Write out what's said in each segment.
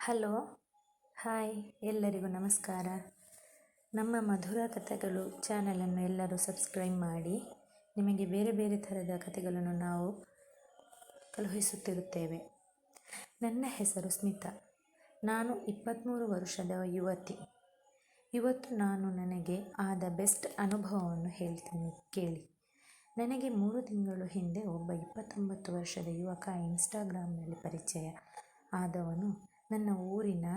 Hello, hi, ಎಲ್ಲರಿಗೂ ನಮಸ್ಕಾರ. ನಮ್ಮ ಮಧುರ ಕಥೆಗಳು ಚಾನಲನ್ನು ಎಲ್ಲರೂ ಸಬ್ಸ್ಕ್ರೈಬ್ ಮಾಡಿ. ನಿಮಗೆ ಬೇರೆ ಬೇರೆ ಥರದ ಕಥೆಗಳನ್ನು ನಾವು ಕಳುಹಿಸುತ್ತಿರುತ್ತೇವೆ. ನನ್ನ ಹೆಸರು ಸ್ಮಿತಾ. ನಾನು 23 ವರ್ಷದ ಯುವತಿ. ಇವತ್ತು ನಾನು ನನಗೆ ಆದ ಬೆಸ್ಟ್ ಅನುಭವವನ್ನು ಹೇಳ್ತೀನಿ ಕೇಳಿ. ನನಗೆ 3 ತಿಂಗಳು ಹಿಂದೆ ಒಬ್ಬ 29 ವರ್ಷದ ಯುವಕ ಇನ್ಸ್ಟಾಗ್ರಾಮ್ನಲ್ಲಿ ಪರಿಚಯ ಆದವನು. ನನ್ನ ಊರಿನ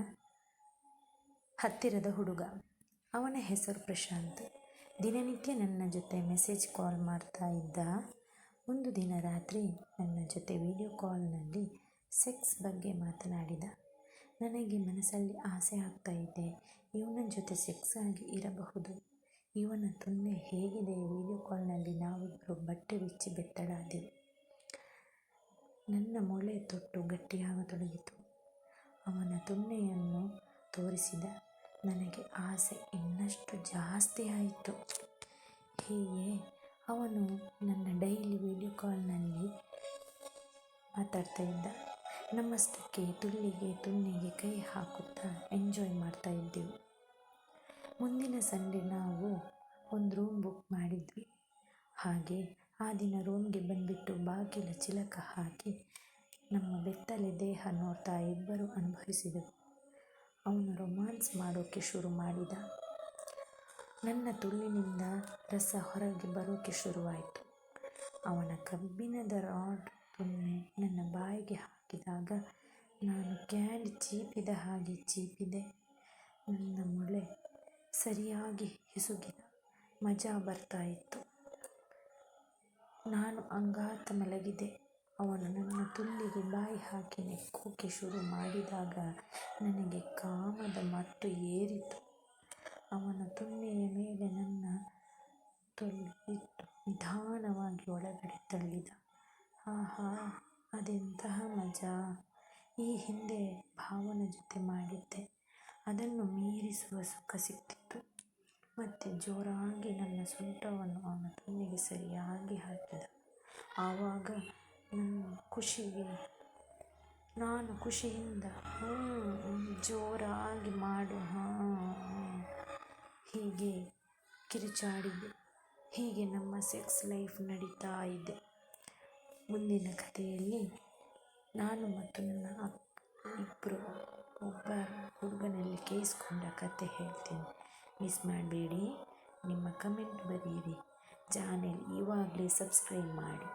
ಹತ್ತಿರದ ಹುಡುಗ. ಅವನ ಹೆಸರು ಪ್ರಶಾಂತ್. ದಿನನಿತ್ಯ ನನ್ನ ಜೊತೆ ಮೆಸೇಜ್ ಕಾಲ್ ಮಾಡ್ತಾ ಇದ್ದ. ಒಂದು ದಿನ ರಾತ್ರಿ ನನ್ನ ಜೊತೆ ವಿಡಿಯೋ ಕಾಲ್ನಲ್ಲಿ ಸೆಕ್ಸ್ ಬಗ್ಗೆ ಮಾತನಾಡಿದ. ನನಗೆ ಮನಸ್ಸಲ್ಲಿ ಆಸೆ ಆಗ್ತಾ ಇದೆ, ಇವನ ಜೊತೆ ಸೆಕ್ಸ್ ಆಗಿ ಇರಬಹುದು. ಇವನ ತೊನ್ನೆ ಹೇಗಿದೆ. ವಿಡಿಯೋ ಕಾಲ್ನಲ್ಲಿ ನಾವಿಬ್ಬರು ಬಟ್ಟೆ ಬಿಚ್ಚಿ ಬೆತ್ತಡಾದೆವು. ನನ್ನ ಮೊಳೆ ತೊಟ್ಟು ಗಟ್ಟಿಯಾಗತೊಡಗಿತು. ಅವನ ತೊನ್ನೆಯನ್ನು ತೋರಿಸಿದ. ನನಗೆ ಆಸೆ ಇನ್ನಷ್ಟು ಜಾಸ್ತಿ ಆಯಿತು. ಹೀಗೆ ಅವನು ನನ್ನ ಡೈಲಿ ವಿಡಿಯೋ ಕಾಲ್ನಲ್ಲಿ ಮಾತಾಡ್ತಾ ಇದ್ದ. ನಮ್ಮಷ್ಟಕ್ಕೆ ತುಲ್ಲಿಗೆ ತೊನ್ನೆಗೆ ಕೈ ಹಾಕುತ್ತಾ ಎಂಜಾಯ್ ಮಾಡ್ತಾ ಇದ್ದೆವು. ಮುಂದಿನ ಸಂಡೇ ನಾವು ಒಂದು ರೂಮ್ ಬುಕ್ ಮಾಡಿದ್ವಿ. ಹಾಗೆ ಆ ದಿನ ರೂಮ್ಗೆ ಬಂದುಬಿಟ್ಟು ಬಾಗಿಲ ಚಿಲಕ ಹಾಕಿ ನಮ್ಮ ಬೆತ್ತಲೆ ದೇಹ ನೋಡ್ತಾ ಇಬ್ಬರು ಅನುಭವಿಸಿದೆವು. ಅವನು ರೊಮ್ಯಾನ್ಸ್ ಮಾಡೋಕ್ಕೆ ಶುರು ಮಾಡಿದ. ನನ್ನ ತುಳ್ಳಿನಿಂದ ರಸ ಹೊರಗೆ ಬರೋಕ್ಕೆ ಶುರುವಾಯಿತು. ಅವನ ಕಬ್ಬಿಣದ ರಾಡ್ ತೊನ್ನೆ ನನ್ನ ಬಾಯಿಗೆ ಹಾಕಿದಾಗ ನಾನು ಕ್ಯಾಂಡಿ ಚೀಪಿದ ಹಾಗೆ ಚೀಪಿದೆ. ನನ್ನ ಮೊಳೆ ಸರಿಯಾಗಿ ಹಿಸುಕಿದ. ಮಜಾ ಬರ್ತಾ ಇತ್ತು. ನಾನು ಅಂಗಾತ ಮಲಗಿದೆ. ಅವನು ನನ್ನ ತುಲ್ಲಿಗೆ ಬಾಯಿ ಹಾಕಿ ನೆಕ್ಕೋಕೆ ಶುರು ಮಾಡಿದಾಗ ನನಗೆ ಕಾಮದ ಮಟ್ಟು ಏರಿತು. ಅವನ ತೊನ್ನೆಯ ಮೇಲೆ ನನ್ನ ತೊಳ್ಳಿಟ್ಟು ನಿಧಾನವಾಗಿ ಒಳಗಡೆ ತಳ್ಳಿದ. ಆಹಾ, ಅದೆಂತಹ ಮಜಾ! ಈ ಹಿಂದೆ ಭಾವನ ಜೊತೆ ಮಾಡಿದ್ದೆ. ಅದನ್ನು ಮೀರಿಸುವ ಸುಖ ಸಿಕ್ತಿತ್ತು. ಮತ್ತೆ ಜೋರಾಗಿ ನನ್ನ ಸೊಂಟವನ್ನು ಅವನ ತೊನ್ನೆಗೆ ಸರಿಯಾಗಿ ಹಾಕಿದ. ಆವಾಗ ನಾನು ಖುಷಿಯಿಂದ ಜೋರಾಗಿ ಮಾಡು ಹೀಗೆ ಕಿರುಚಾಡಿದೆ. ಹೀಗೆ ನಮ್ಮ ಸೆಕ್ಸ್ ಲೈಫ್ ನಡೀತಾ ಇದೆ. ಮುಂದಿನ ಕಥೆಯಲ್ಲಿ ನಾನು ಮತ್ತು ನನ್ನ ಇಬ್ಬರು ಒಬ್ಬ ಹುಡುಗನಲ್ಲಿ ಕೇಳಿಸ್ಕೊಂಡ ಕತೆ ಹೇಳ್ತೀನಿ. ಮಿಸ್ ಮಾಡಬೇಡಿ. ನಿಮ್ಮ ಕಮೆಂಟ್ ಬರೆಯಿರಿ. ಚಾನೆಲ್ ಇವಾಗಲೇ ಸಬ್ಸ್ಕ್ರೈಬ್ ಮಾಡಿ.